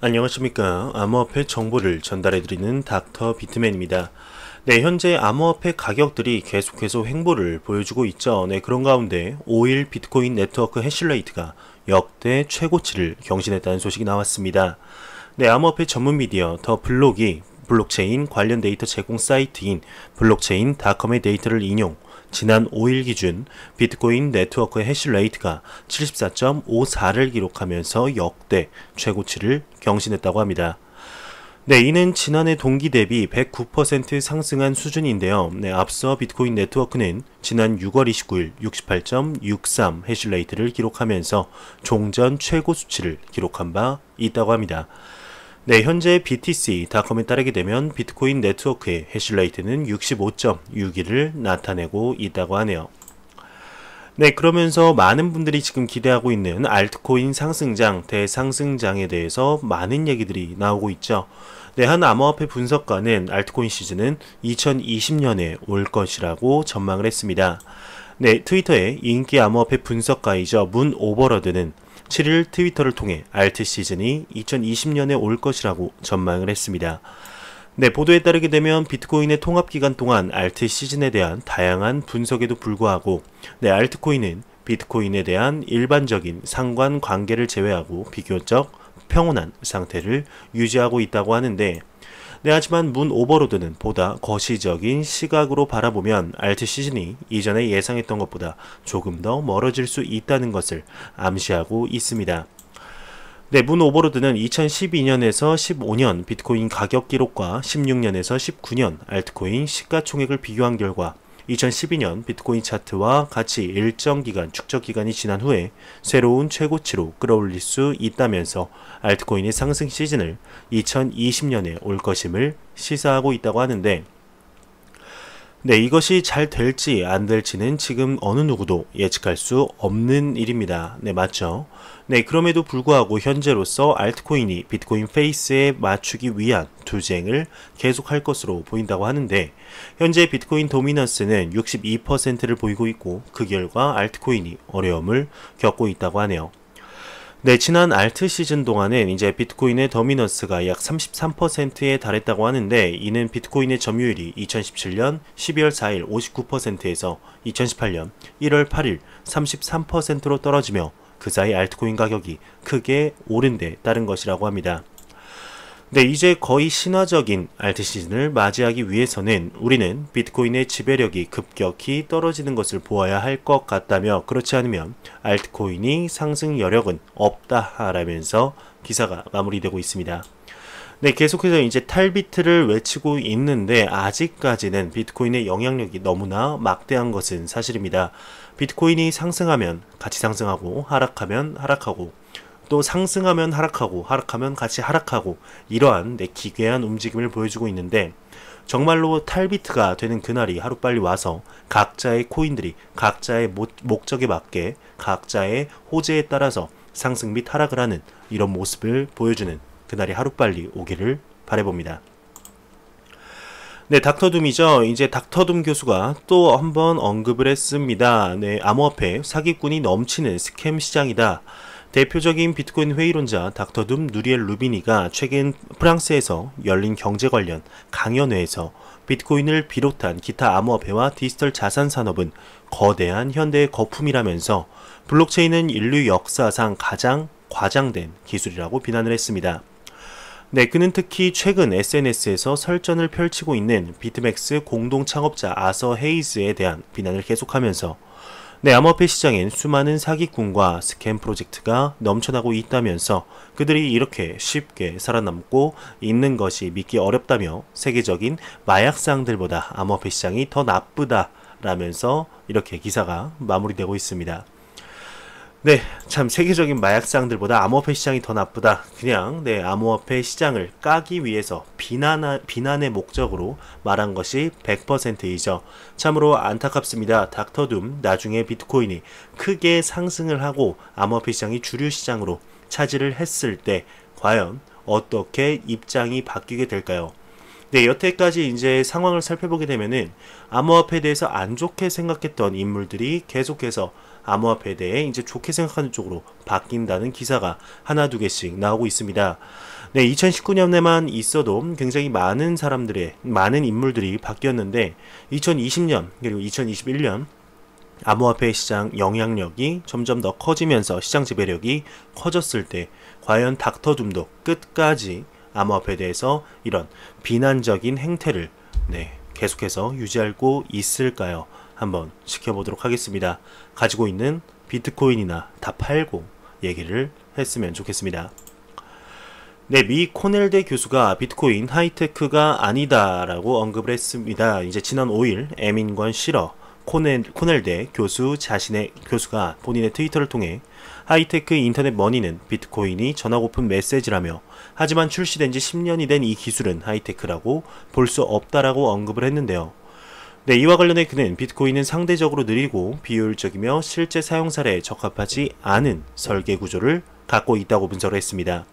안녕하십니까. 암호화폐 정보를 전달해드리는 닥터 비트맨입니다. 네, 현재 암호화폐 가격들이 계속해서 횡보를 보여주고 있죠. 네, 그런 가운데 5일 비트코인 네트워크 해시레이트가 역대 최고치를 경신했다는 소식이 나왔습니다. 네, 암호화폐 전문 미디어 더 블록이 블록체인 관련 데이터 제공 사이트인 블록체인.com의 데이터를 인용, 지난 5일 기준 비트코인 네트워크의 해시레이트가 74.54를 기록하면서 역대 최고치를 경신했다고 합니다. 네, 이는 지난해 동기 대비 109% 상승한 수준인데요. 네, 앞서 비트코인 네트워크는 지난 6월 29일 68.63 해시레이트를 기록하면서 종전 최고 수치를 기록한 바 있다고 합니다. 네, 현재 BTC.com에 따르게 되면 비트코인 네트워크의 해시레이트는 65.61을 나타내고 있다고 하네요. 네, 그러면서 많은 분들이 지금 기대하고 있는 알트코인 상승장, 대상승장에 대해서 많은 얘기들이 나오고 있죠. 네, 한 암호화폐 분석가는 알트코인 시즌은 2020년에 올 것이라고 전망을 했습니다. 네, 트위터의 인기 암호화폐 분석가이죠. 문 오버러드는 7일 트위터를 통해 알트 시즌이 2020년에 올 것이라고 전망을 했습니다. 네, 보도에 따르게 되면 비트코인의 통합기간 동안 알트 시즌에 대한 다양한 분석에도 불구하고 네, 알트코인은 비트코인에 대한 일반적인 상관관계를 제외하고 비교적 평온한 상태를 유지하고 있다고 하는데 네, 하지만 문 오버로드는 보다 거시적인 시각으로 바라보면 알트 시즌이 이전에 예상했던 것보다 조금 더 멀어질 수 있다는 것을 암시하고 있습니다. 네, 문 오버로드는 2012년에서 15년 비트코인 가격 기록과 16년에서 19년 알트코인 시가총액을 비교한 결과 2012년 비트코인 차트와 같이 일정 기간 축적 기간이 지난 후에 새로운 최고치로 끌어올릴 수 있다면서 알트코인의 상승 시즌을 2020년에 올 것임을 시사하고 있다고 하는데 네, 이것이 잘 될지 안 될지는 지금 어느 누구도 예측할 수 없는 일입니다. 네, 맞죠? 네, 그럼에도 불구하고 현재로서 알트코인이 비트코인 페이스에 맞추기 위한 투쟁을 계속할 것으로 보인다고 하는데 현재 비트코인 도미넌스는 62%를 보이고 있고 그 결과 알트코인이 어려움을 겪고 있다고 하네요. 네, 지난 알트 시즌 동안은 이제 비트코인의 더미넌스가 약 33%에 달했다고 하는데 이는 비트코인의 점유율이 2017년 12월 4일 59%에서 2018년 1월 8일 33%로 떨어지며 그 사이 알트코인 가격이 크게 오른 데 따른 것이라고 합니다. 네, 이제 거의 신화적인 알트 시즌을 맞이하기 위해서는 우리는 비트코인의 지배력이 급격히 떨어지는 것을 보아야 할 것 같다며 그렇지 않으면 알트코인이 상승 여력은 없다라면서 기사가 마무리되고 있습니다. 네, 계속해서 이제 탈비트를 외치고 있는데 아직까지는 비트코인의 영향력이 너무나 막대한 것은 사실입니다. 비트코인이 상승하면 같이 상승하고 하락하면 하락하고 또 상승하면 하락하고 하락하면 같이 하락하고 이러한 기괴한 움직임을 보여주고 있는데 정말로 탈비트가 되는 그날이 하루빨리 와서 각자의 코인들이 각자의 목적에 맞게 각자의 호재에 따라서 상승 및 하락을 하는 이런 모습을 보여주는 그날이 하루빨리 오기를 바라봅니다. 네, 닥터둠이죠. 이제 닥터둠 교수가 또 한번 언급을 했습니다. 네, 암호화폐 사기꾼이 넘치는 스캠 시장이다. 대표적인 비트코인 회의론자 닥터둠 누리엘 루비니가 최근 프랑스에서 열린 경제 관련 강연회에서 비트코인을 비롯한 기타 암호화폐와 디지털 자산 산업은 거대한 현대의 거품이라면서 블록체인은 인류 역사상 가장 과장된 기술이라고 비난을 했습니다. 네, 그는 특히 최근 SNS에서 설전을 펼치고 있는 비트맥스 공동 창업자 아서 헤이즈에 대한 비난을 계속하면서 네, 암호화폐 시장엔 수많은 사기꾼과 스캠 프로젝트가 넘쳐나고 있다면서 그들이 이렇게 쉽게 살아남고 있는 것이 믿기 어렵다며 세계적인 마약상들보다 암호화폐 시장이 더 나쁘다라면서 이렇게 기사가 마무리되고 있습니다. 네, 참 세계적인 마약상들보다 암호화폐 시장이 더 나쁘다. 그냥 네, 암호화폐 시장을 까기 위해서 비난의 목적으로 말한 것이 100%이죠. 참으로 안타깝습니다. 닥터둠 나중에 비트코인이 크게 상승을 하고 암호화폐 시장이 주류 시장으로 차지를 했을 때 과연 어떻게 입장이 바뀌게 될까요? 네, 여태까지 이제 상황을 살펴보게 되면은 암호화폐에 대해서 안 좋게 생각했던 인물들이 계속해서 암호화폐에 대해 이제 좋게 생각하는 쪽으로 바뀐다는 기사가 하나 두 개씩 나오고 있습니다. 네, 2019년에만 있어도 굉장히 많은 인물들이 바뀌었는데 2020년 그리고 2021년 암호화폐 시장 영향력이 점점 더 커지면서 시장 지배력이 커졌을 때 과연 닥터둠도 끝까지 암호화폐에 대해서 이런 비난적인 행태를 계속해서 유지하고 있을까요? 한번 지켜보도록 하겠습니다. 가지고 있는 비트코인이나 다 팔고 얘기를 했으면 좋겠습니다. 네, 미 코넬대 교수가 비트코인 하이테크가 아니다라고 언급을 했습니다. 이제 지난 5일 에민권 시러 코넬대 교수가 본인의 트위터를 통해 하이테크 인터넷 머니는 비트코인이 전하고픈 메시지라며 하지만 출시된 지 10년이 된 이 기술은 하이테크라고 볼 수 없다라고 언급을 했는데요. 네, 이와 관련해 그는 비트코인은 상대적으로 느리고 비효율적이며 실제 사용 사례에 적합하지 않은 설계 구조를 갖고 있다고 분석을 했습니다.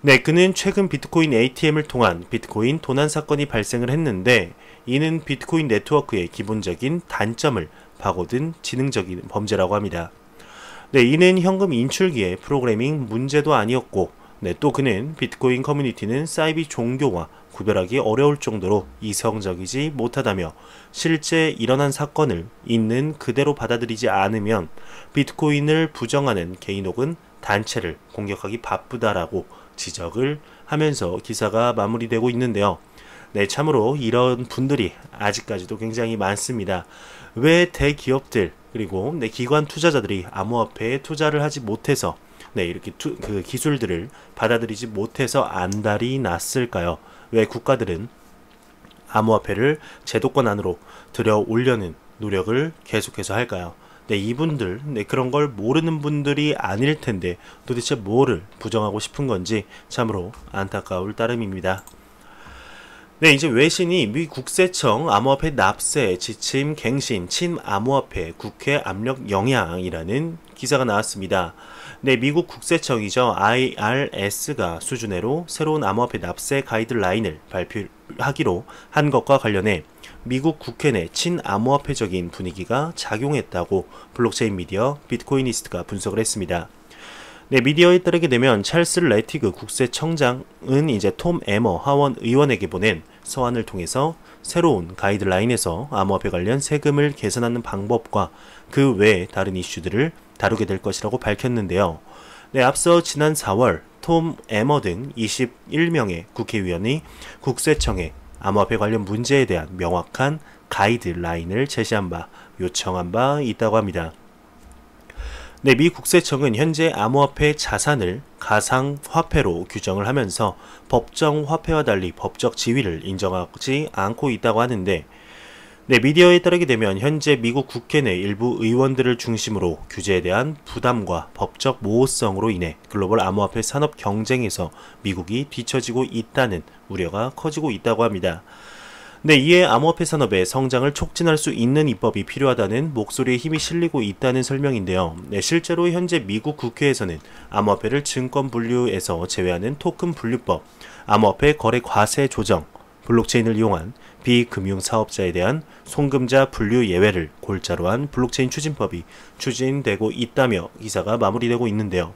네, 그는 최근 비트코인 ATM을 통한 비트코인 도난 사건이 발생을 했는데 이는 비트코인 네트워크의 기본적인 단점을 파고든 지능적인 범죄라고 합니다. 네, 이는 현금 인출기의 프로그래밍 문제도 아니었고 또 그는 비트코인 커뮤니티는 사이비 종교와 구별하기 어려울 정도로 이성적이지 못하다며 실제 일어난 사건을 있는 그대로 받아들이지 않으면 비트코인을 부정하는 개인 혹은 단체를 공격하기 바쁘다라고 지적을 하면서 기사가 마무리되고 있는데요. 네, 참으로 이런 분들이 아직까지도 굉장히 많습니다. 왜 대기업들 그리고 기관 투자자들이 암호화폐에 투자를 하지 못해서 이렇게 그 기술들을 받아들이지 못해서 안달이 났을까요? 왜 국가들은 암호화폐를 제도권 안으로 들여오려는 노력을 계속해서 할까요? 네, 이분들, 그런 걸 모르는 분들이 아닐 텐데 도대체 뭐를 부정하고 싶은 건지 참으로 안타까울 따름입니다. 네, 이제 외신이 미 국세청 암호화폐 납세, 지침, 갱신, 친암호화폐, 국회 압력 영향이라는 기사가 나왔습니다. 네, 미국 국세청이죠. IRS가 수준으로 새로운 암호화폐 납세 가이드라인을 발표하기로 한 것과 관련해 미국 국회 내 친암호화폐적인 분위기가 작용했다고 블록체인 미디어 비트코이니스트가 분석을 했습니다. 네, 미디어에 따르게 되면 찰스 레티그 국세청장은 이제 톰 에머 하원 의원에게 보낸 서한을 통해서 새로운 가이드라인에서 암호화폐 관련 세금을 계산하는 방법과 그 외의 다른 이슈들을 다루게 될 것이라고 밝혔는데요. 네, 앞서 지난 4월 톰 에머 등 21명의 국회의원이 국세청에 암호화폐 관련 문제에 대한 명확한 가이드라인을 요청한 바 있다고 합니다. 네, 미 국세청은 현재 암호화폐 자산을 가상화폐로 규정을 하면서 법정 화폐와 달리 법적 지위를 인정하지 않고 있다고 하는데 미디어에 따르게 되면 현재 미국 국회 내 일부 의원들을 중심으로 규제에 대한 부담과 법적 모호성으로 인해 글로벌 암호화폐 산업 경쟁에서 미국이 뒤처지고 있다는 우려가 커지고 있다고 합니다. 이에 암호화폐 산업의 성장을 촉진할 수 있는 입법이 필요하다는 목소리에 힘이 실리고 있다는 설명인데요. 실제로 현재 미국 국회에서는 암호화폐를 증권 분류에서 제외하는 토큰 분류법, 암호화폐 거래 과세 조정, 블록체인을 이용한 비금융 사업자에 대한 송금자 분류 예외를 골자로 한 블록체인 추진법이 추진되고 있다며 기사가 마무리되고 있는데요.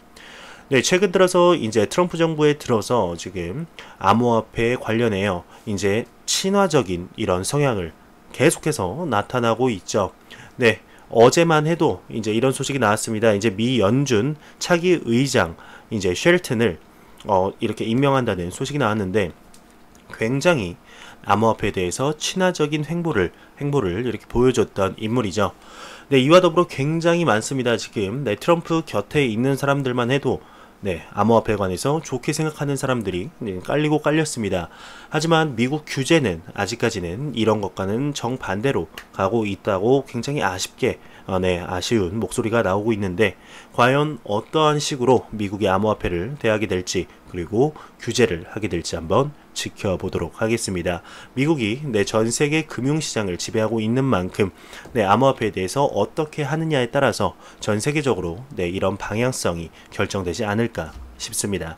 네, 최근 들어서 이제 트럼프 정부에 들어서 지금 암호화폐에 관련해요. 이제 친화적인 이런 성향을 계속해서 나타나고 있죠. 네, 어제만 해도 이제 이런 소식이 나왔습니다. 이제 미 연준 차기 의장 이제 쉘튼을 이렇게 임명한다는 소식이 나왔는데 굉장히 암호화폐에 대해서 친화적인 행보를 이렇게 보여줬던 인물이죠. 네, 이와 더불어 굉장히 많습니다. 지금 트럼프 곁에 있는 사람들만 해도 암호화폐에 관해서 좋게 생각하는 사람들이 깔리고 깔렸습니다. 하지만 미국 규제는 아직까지는 이런 것과는 정반대로 가고 있다고 굉장히 아쉬운 목소리가 나오고 있는데 과연 어떠한 식으로 미국의 암호화폐를 대하게 될지 그리고 규제를 하게 될지 한번 지켜보도록 하겠습니다. 미국이 전 세계 금융시장을 지배하고 있는 만큼 암호화폐에 대해서 어떻게 하느냐에 따라서 전 세계적으로 이런 방향성이 결정되지 않을까 싶습니다.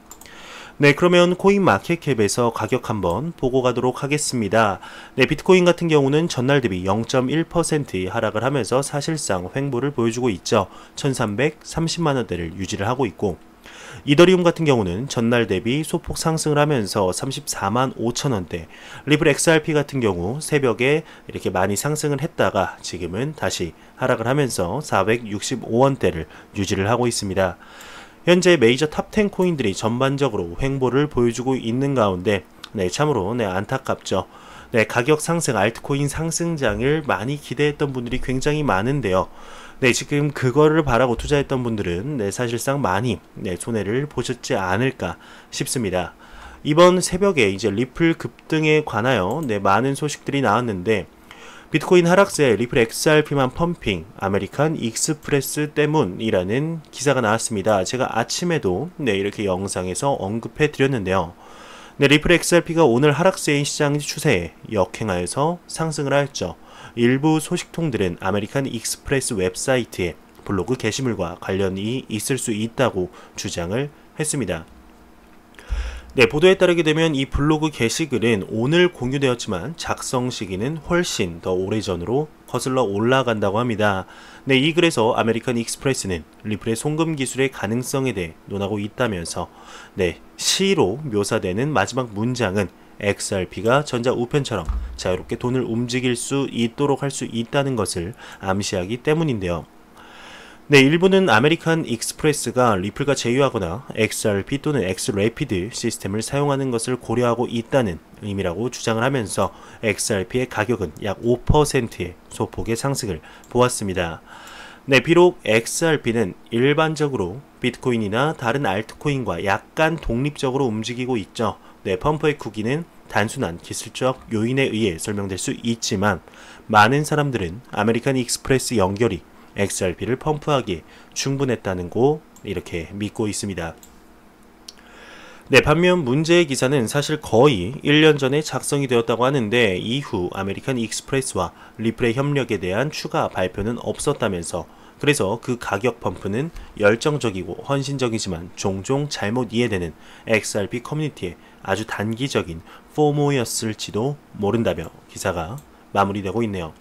그러면 코인마켓캡에서 가격 한번 보고 가도록 하겠습니다. 비트코인 같은 경우는 전날 대비 0.1% 하락을 하면서 사실상 횡보를 보여주고 있죠. 1330만원대를 유지를 하고 있고 이더리움 같은 경우는 전날 대비 소폭 상승을 하면서 34만 5천 원대, 리플 XRP 같은 경우 새벽에 이렇게 많이 상승을 했다가 지금은 다시 하락을 하면서 465원대를 유지를 하고 있습니다. 현재 메이저 탑10 코인들이 전반적으로 횡보를 보여주고 있는 가운데 참으로 안타깝죠. 가격 상승, 알트코인 상승장을 많이 기대했던 분들이 굉장히 많은데요. 지금 그거를 바라고 투자했던 분들은 사실상 많이 손해를 보셨지 않을까 싶습니다. 이번 새벽에 이제 리플 급등에 관하여 많은 소식들이 나왔는데, 비트코인 하락세 리플 XRP만 펌핑, 아메리칸 익스프레스 때문이라는 기사가 나왔습니다. 제가 아침에도 이렇게 영상에서 언급해 드렸는데요. 리플 XRP가 오늘 하락세인 시장 추세에 역행하여서 상승을 하였죠. 일부 소식통들은 아메리칸 익스프레스 웹사이트에 블로그 게시물과 관련이 있을 수 있다고 주장을 했습니다. 보도에 따르게 되면 이 블로그 게시글은 오늘 공유되었지만 작성 시기는 훨씬 더 오래전으로 거슬러 올라간다고 합니다. 이 글에서 아메리칸 익스프레스는 리플의 송금 기술의 가능성에 대해 논하고 있다면서 시로 묘사되는 마지막 문장은 XRP가 전자 우편처럼 자유롭게 돈을 움직일 수 있도록 할 수 있다는 것을 암시하기 때문인데요. 일부는 아메리칸 익스프레스가 리플과 제휴하거나 XRP 또는 엑스래피드 시스템을 사용하는 것을 고려하고 있다는 의미라고 주장을 하면서 XRP의 가격은 약 5%의 소폭의 상승을 보았습니다. 비록 XRP는 일반적으로 비트코인이나 다른 알트코인과 약간 독립적으로 움직이고 있죠. 펌프의 크기는 단순한 기술적 요인에 의해 설명될 수 있지만 많은 사람들은 아메리칸 익스프레스 연결이 XRP를 펌프하기에 충분했다는 거 이렇게 믿고 있습니다. 반면 문제의 기사는 사실 거의 1년 전에 작성이 되었다고 하는데 이후 아메리칸 익스프레스와 리플의 협력에 대한 추가 발표는 없었다면서, 그래서 그 가격 펌프는 열정적이고 헌신적이지만 종종 잘못 이해되는 XRP 커뮤니티의 아주 단기적인 포모였을지도 모른다며 기사가 마무리되고 있네요.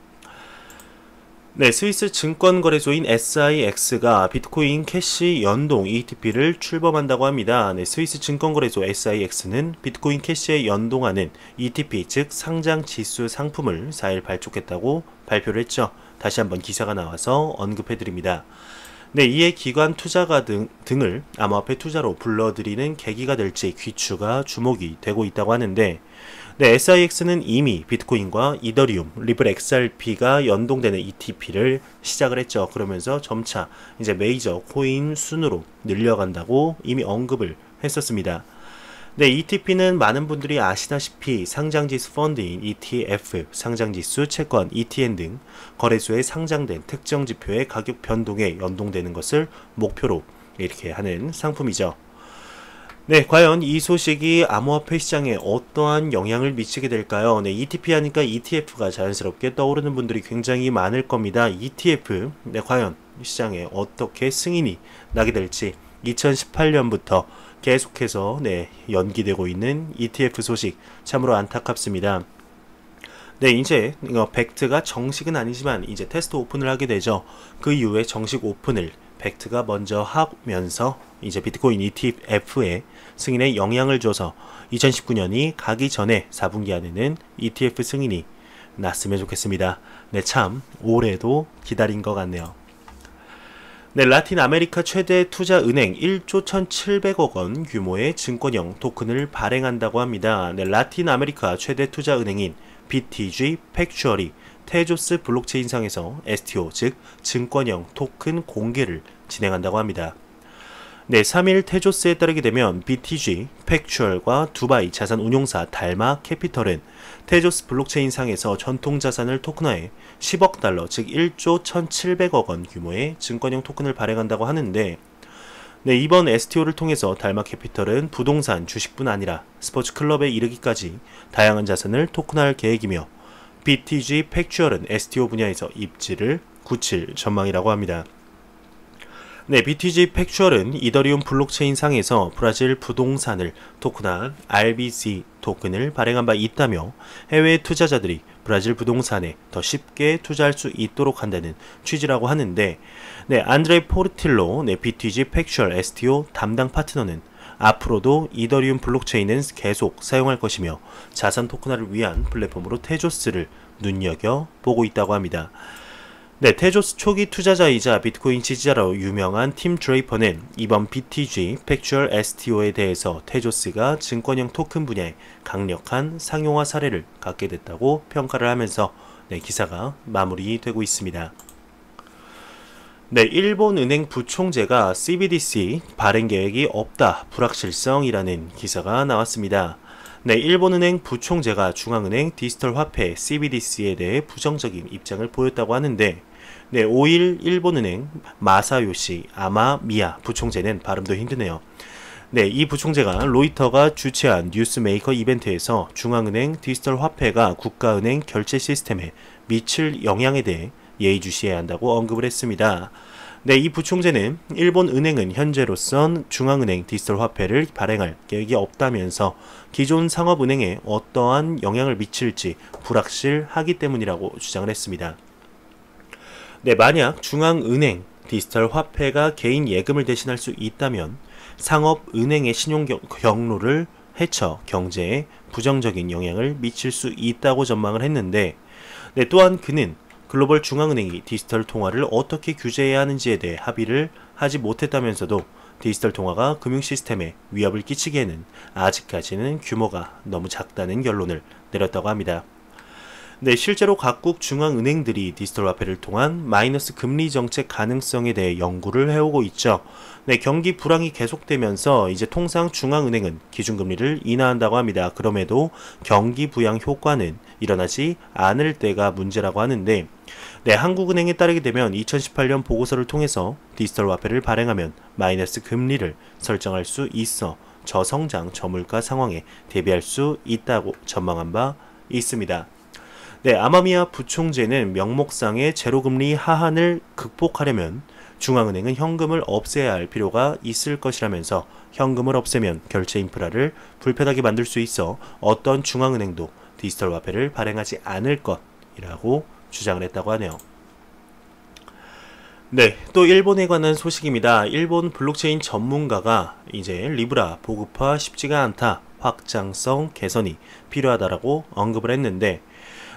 스위스 증권거래소인 SIX가 비트코인 캐시 연동 ETP를 출범한다고 합니다. 스위스 증권거래소 SIX는 비트코인 캐시에 연동하는 ETP, 즉 상장지수 상품을 4일 발족했다고 발표를 했죠. 다시 한번 기사가 나와서 언급해드립니다. 이에 기관 투자가 등을 암호화폐 투자로 불러들이는 계기가 될지 귀추가 주목이 되고 있다고 하는데, SIX는 이미 비트코인과 이더리움, 리플 XRP가 연동되는 ETP를 시작을 했죠. 그러면서 점차 이제 메이저 코인 순으로 늘려간다고 이미 언급을 했었습니다. ETP는 많은 분들이 아시다시피 상장지수 펀드인 ETF, 상장지수 채권, ETN 등 거래소에 상장된 특정 지표의 가격 변동에 연동되는 것을 목표로 이렇게 하는 상품이죠. 과연 이 소식이 암호화폐 시장에 어떠한 영향을 미치게 될까요? ETP 하니까 ETF가 자연스럽게 떠오르는 분들이 굉장히 많을 겁니다. ETF, 과연 시장에 어떻게 승인이 나게 될지 2018년부터 계속해서 연기되고 있는 ETF 소식 참으로 안타깝습니다. 이제 벡트가 정식은 아니지만 이제 테스트 오픈을 하게 되죠. 그 이후에 정식 오픈을 벡트가 먼저 하면서 이제 비트코인 ETF에 승인에 영향을 줘서 2019년이 가기 전에 4분기 안에는 ETF 승인이 났으면 좋겠습니다. 참 올해도 기다린 것 같네요. 라틴 아메리카 최대 투자 은행 1조 1,700억 원 규모의 증권형 토큰을 발행한다고 합니다. 라틴 아메리카 최대 투자 은행인 BTG 팩추얼이 테조스 블록체인상에서 STO, 즉 증권형 토큰 공개를 진행한다고 합니다. 3일 테조스에 따르게 되면 BTG 팩추얼과 두바이 자산 운용사 달마 캐피털은 테조스 블록체인상에서 전통 자산을 토큰화해 10억 달러, 즉 1조 1,700억 원 규모의 증권형 토큰을 발행한다고 하는데, 이번 STO를 통해서 달마 캐피털은 부동산, 주식뿐 아니라 스포츠 클럽에 이르기까지 다양한 자산을 토큰화할 계획이며, BTG 팩추얼은 STO 분야에서 입지를 굳힐 전망이라고 합니다. 네, BTG 팩추얼은 이더리움 블록체인 상에서 브라질 부동산을 토큰한 RBC 토큰을 발행한 바 있다며 해외 투자자들이 브라질 부동산에 더 쉽게 투자할 수 있도록 한다는 취지라고 하는데, 네, 안드레 포르틸로 네, BTG 팩추얼 STO 담당 파트너는 앞으로도 이더리움 블록체인은 계속 사용할 것이며 자산 토큰화를 위한 플랫폼으로 테조스를 눈여겨보고 있다고 합니다. 네, 테조스 초기 투자자이자 비트코인 지지자로 유명한 팀 드레이퍼는 이번 BTG 팩추얼 STO에 대해서 테조스가 증권형 토큰 분야에 강력한 상용화 사례를 갖게 됐다고 평가를 하면서 네, 기사가 마무리되고 있습니다. 네, 일본은행 부총재가 CBDC 발행 계획이 없다, 불확실성이라는 기사가 나왔습니다. 네, 일본은행 부총재가 중앙은행 디지털 화폐 CBDC에 대해 부정적인 입장을 보였다고 하는데, 네, 5일 일본은행 마사요시 아마미야 부총재는 발음도 힘드네요. 네, 이 부총재가 로이터가 주최한 뉴스메이커 이벤트에서 중앙은행 디지털 화폐가 국가은행 결제 시스템에 미칠 영향에 대해 예의주시해야 한다고 언급을 했습니다. 네, 이 부총재는 일본 은행은 현재로선 중앙은행 디지털 화폐를 발행할 계획이 없다면서 기존 상업은행에 어떠한 영향을 미칠지 불확실하기 때문이라고 주장을 했습니다. 네, 만약 중앙은행 디지털 화폐가 개인 예금을 대신할 수 있다면 상업은행의 신용 경로를 해쳐 경제에 부정적인 영향을 미칠 수 있다고 전망을 했는데, 네, 또한 그는 글로벌 중앙은행이 디지털 통화를 어떻게 규제해야 하는지에 대해 합의를 하지 못했다면서도 디지털 통화가 금융 시스템에 위협을 끼치기에는 아직까지는 규모가 너무 작다는 결론을 내렸다고 합니다. 네, 실제로 각국 중앙은행들이 디지털 화폐를 통한 마이너스 금리 정책 가능성에 대해 연구를 해오고 있죠. 네, 경기 불황이 계속되면서 이제 통상 중앙은행은 기준금리를 인하한다고 합니다. 그럼에도 경기 부양 효과는 일어나지 않을 때가 문제라고 하는데, 네, 한국은행에 따르게 되면 2018년 보고서를 통해서 디지털 화폐를 발행하면 마이너스 금리를 설정할 수 있어 저성장 저물가 상황에 대비할 수 있다고 전망한 바 있습니다. 네, 아마미야 부총재는 명목상의 제로금리 하한을 극복하려면 중앙은행은 현금을 없애야 할 필요가 있을 것이라면서 현금을 없애면 결제 인프라를 불편하게 만들 수 있어 어떤 중앙은행도 디지털 화폐를 발행하지 않을 것이라고 주장을 했다고 하네요. 네, 또 일본에 관한 소식입니다. 일본 블록체인 전문가가 이제 리브라 보급화 쉽지가 않다, 확장성 개선이 필요하다라고 언급을 했는데,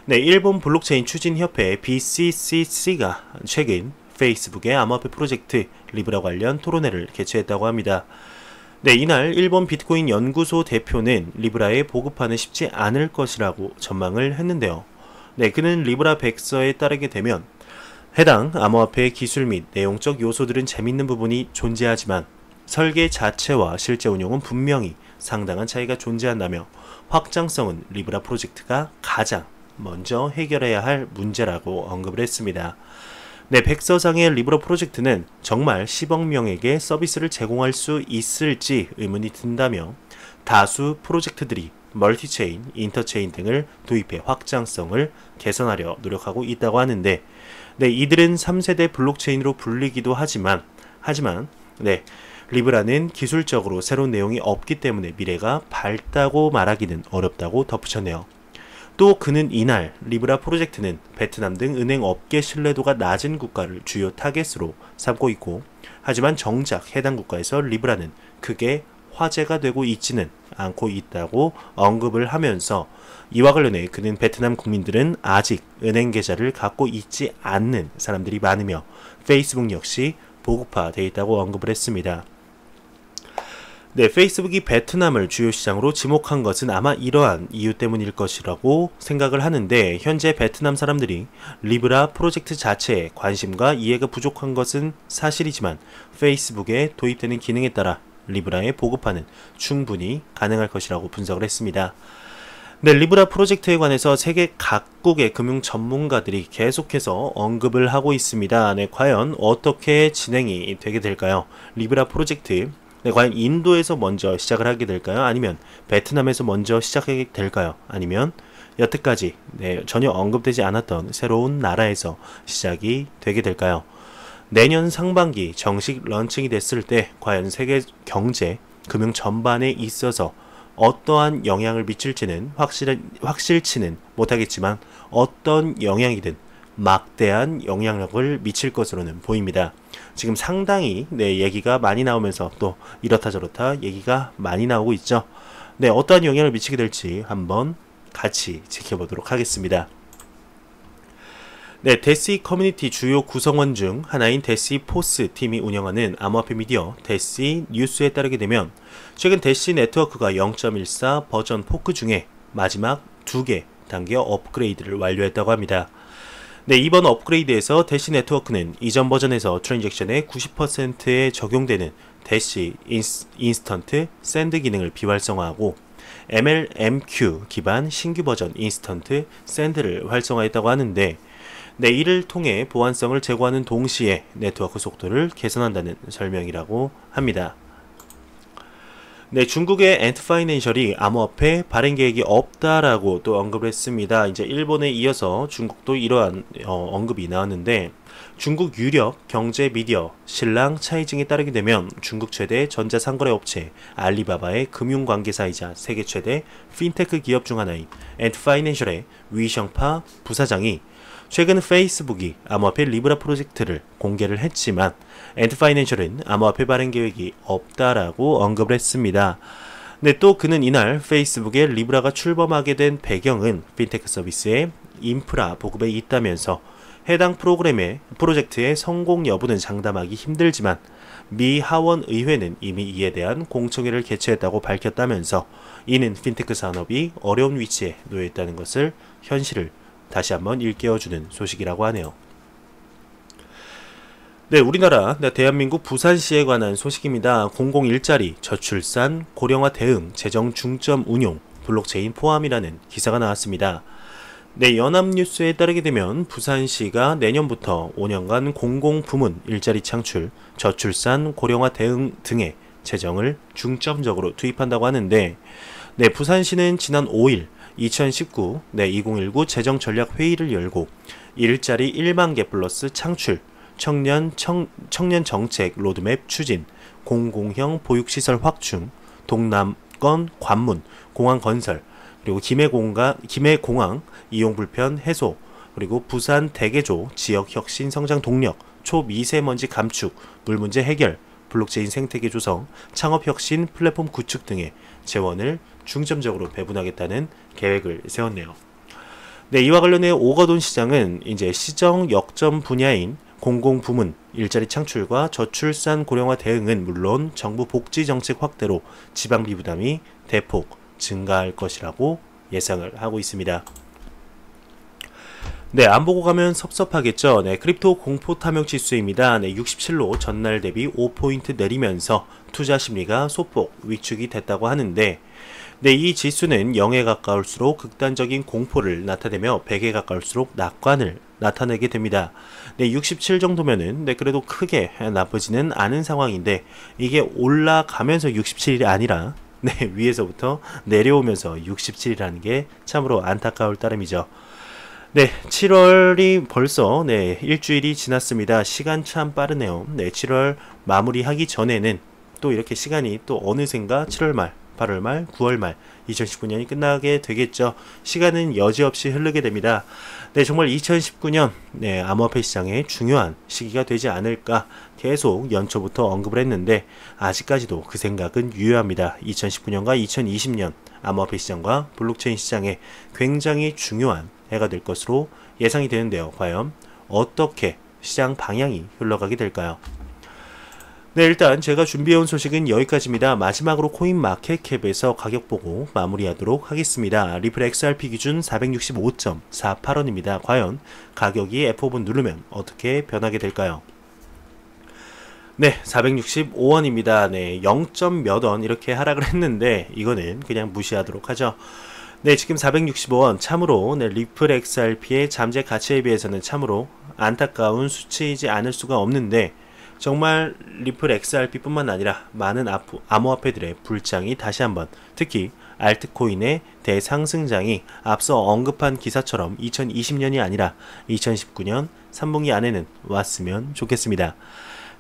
네, 일본 블록체인 추진협회 BCCC가 최근 페이스북의 암호화폐 프로젝트 리브라 관련 토론회를 개최했다고 합니다. 네, 이날 일본 비트코인 연구소 대표는 리브라의 보급화는 쉽지 않을 것이라고 전망을 했는데요. 네, 그는 리브라 백서에 따르게 되면 해당 암호화폐의 기술 및 내용적 요소들은 재밌는 부분이 존재하지만 설계 자체와 실제 운용은 분명히 상당한 차이가 존재한다며 확장성은 리브라 프로젝트가 가장 먼저 해결해야 할 문제라고 언급을 했습니다. 네, 백서상의 리브라 프로젝트는 정말 10억 명에게 서비스를 제공할 수 있을지 의문이 든다며 다수 프로젝트들이 멀티체인, 인터체인 등을 도입해 확장성을 개선하려 노력하고 있다고 하는데, 네, 이들은 3세대 블록체인으로 불리기도 하지만 네, 리브라는 기술적으로 새로운 내용이 없기 때문에 미래가 밝다고 말하기는 어렵다고 덧붙였네요. 또 그는 이날 리브라 프로젝트는 베트남 등 은행 업계 신뢰도가 낮은 국가를 주요 타겟으로 삼고 있고, 하지만 정작 해당 국가에서 리브라는 크게 화제가 되고 있지는 않고 있다고 언급을 하면서 이와 관련해 그는 베트남 국민들은 아직 은행 계좌를 갖고 있지 않는 사람들이 많으며 페이스북 역시 보급화되어 있다고 언급을 했습니다. 네, 페이스북이 베트남을 주요 시장으로 지목한 것은 아마 이러한 이유 때문일 것이라고 생각을 하는데, 현재 베트남 사람들이 리브라 프로젝트 자체에 관심과 이해가 부족한 것은 사실이지만 페이스북에 도입되는 기능에 따라 리브라의 보급화는 충분히 가능할 것이라고 분석을 했습니다. 네, 리브라 프로젝트에 관해서 세계 각국의 금융 전문가들이 계속해서 언급을 하고 있습니다. 네, 과연 어떻게 진행이 되게 될까요? 리브라 프로젝트, 네, 과연 인도에서 먼저 시작을 하게 될까요? 아니면 베트남에서 먼저 시작하게 될까요? 아니면 여태까지 전혀 언급되지 않았던 새로운 나라에서 시작이 되게 될까요? 내년 상반기 정식 런칭이 됐을 때 과연 세계 경제, 금융 전반에 있어서 어떠한 영향을 미칠지는 확실치는 못하겠지만 어떤 영향이든 막대한 영향력을 미칠 것으로는 보입니다. 지금 상당히 얘기가 많이 나오면서 또 이렇다 저렇다 얘기가 많이 나오고 있죠. 어떠한 영향을 미치게 될지 한번 같이 지켜보도록 하겠습니다. 데시 커뮤니티 주요 구성원 중 하나인 데시 포스 팀이 운영하는 암호화폐 미디어 데시 뉴스에 따르게 되면 최근 데시 네트워크가 0.14 버전 포크 중에 마지막 2개 단계 업그레이드를 완료했다고 합니다. 이번 업그레이드에서 데시 네트워크는 이전 버전에서 트랜잭션의 90%에 적용되는 데시 인스턴트 샌드 기능을 비활성화하고 MLMQ 기반 신규 버전 인스턴트 샌드를 활성화했다고 하는데 이를 통해 보안성을 제고하는 동시에 네트워크 속도를 개선한다는 설명이라고 합니다. 중국의 엔트파이낸셜이 암호화폐 발행 계획이 없다라고 또 언급을 했습니다. 이제 일본에 이어서 중국도 이러한 언급이 나왔는데 중국 유력 경제 미디어 신랑 차이징에 따르게 되면 중국 최대 전자상거래 업체 알리바바의 금융관계사이자 세계 최대 핀테크 기업 중 하나인 엔트파이낸셜의 위성파 부사장이 최근 페이스북이 암호화폐 리브라 프로젝트를 공개를 했지만 엔트파이낸셜은 암호화폐 발행 계획이 없다라고 언급을 했습니다. 또 그는 이날 페이스북에 리브라가 출범하게 된 배경은 핀테크 서비스의 인프라 보급에 있다면서 해당 프로젝트의 성공 여부는 장담하기 힘들지만 미 하원 의회는 이미 이에 대한 공청회를 개최했다고 밝혔다면서 이는 핀테크 산업이 어려운 위치에 놓여 있다는 것을 현실을 다시 한번 일깨워주는 소식이라고 하네요. 우리나라 대한민국 부산시에 관한 소식입니다. 공공일자리, 저출산, 고령화 대응, 재정 중점 운용, 블록체인 포함이라는 기사가 나왔습니다. 연합뉴스에 따르게 되면 부산시가 내년부터 5년간 공공부문 일자리 창출, 저출산, 고령화 대응 등의 재정을 중점적으로 투입한다고 하는데 부산시는 지난 5일 2019 재정전략회의를 열고 일자리 1만 개 플러스 창출, 청년 정책 로드맵 추진, 공공형 보육시설 확충, 동남권 관문, 공항 건설, 그리고 김해공항 이용 불편 해소, 그리고 부산 대개조 지역 혁신 성장 동력, 초미세먼지 감축, 물 문제 해결, 블록체인 생태계 조성, 창업혁신 플랫폼 구축 등의 재원을 중점적으로 배분하겠다는 계획을 세웠네요. 이와 관련해 오거돈 시장은 이제 시정 역점 분야인 공공부문 일자리 창출과 저출산 고령화 대응은 물론 정부 복지 정책 확대로 지방비 부담이 대폭 증가할 것이라고 예상을 하고 있습니다. 안 보고 가면 섭섭하겠죠. 크립토 공포 탐욕 지수입니다. 67로 전날 대비 5포인트 내리면서 투자 심리가 소폭 위축이 됐다고 하는데 이 지수는 0에 가까울수록 극단적인 공포를 나타내며 100에 가까울수록 낙관을 나타내게 됩니다. 67 정도면은 그래도 크게 나쁘지는 않은 상황인데 이게 올라가면서 67이 아니라 위에서부터 내려오면서 67이라는 게 참으로 안타까울 따름이죠. 7월이 벌써 일주일이 지났습니다. 시간 참 빠르네요. 7월 마무리하기 전에는 또 이렇게 시간이 또 어느샌가 7월 말, 8월 말, 9월 말 2019년이 끝나게 되겠죠. 시간은 여지없이 흐르게 됩니다. 정말 2019년 암호화폐 시장의 중요한 시기가 되지 않을까 계속 연초부터 언급을 했는데 아직까지도 그 생각은 유효합니다. 2019년과 2020년 암호화폐 시장과 블록체인 시장에 굉장히 중요한 해가 될 것으로 예상이 되는데요. 과연 어떻게 시장 방향이 흘러가게 될까요? 일단 제가 준비해온 소식은 여기까지입니다. 마지막으로 코인마켓캡에서 가격 보고 마무리하도록 하겠습니다. 리플 XRP 기준 465.48원입니다. 과연 가격이 F5분 누르면 어떻게 변하게 될까요? 465원입니다. 0점 몇 원 이렇게 하락을 했는데 이거는 그냥 무시하도록 하죠. 지금 465원 참으로 리플 XRP의 잠재 가치에 비해서는 참으로 안타까운 수치이지 않을 수가 없는데 정말 리플 XRP뿐만 아니라 많은 암호화폐들의 불장이 다시 한번, 특히 알트코인의 대상승장이 앞서 언급한 기사처럼 2020년이 아니라 2019년 3분기 안에는 왔으면 좋겠습니다.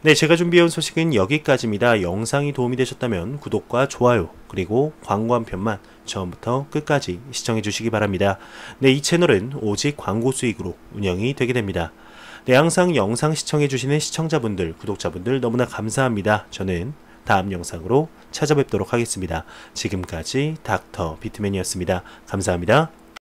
네, 제가 준비해온 소식은 여기까지입니다. 영상이 도움이 되셨다면 구독과 좋아요, 그리고 광고 한 편만 처음부터 끝까지 시청해 주시기 바랍니다. 네, 이 채널은 오직 광고 수익으로 운영이 되게 됩니다. 네, 항상 영상 시청해 주시는 시청자분들, 구독자분들 너무나 감사합니다. 저는 다음 영상으로 찾아뵙도록 하겠습니다. 지금까지 닥터 비트맨이었습니다. 감사합니다.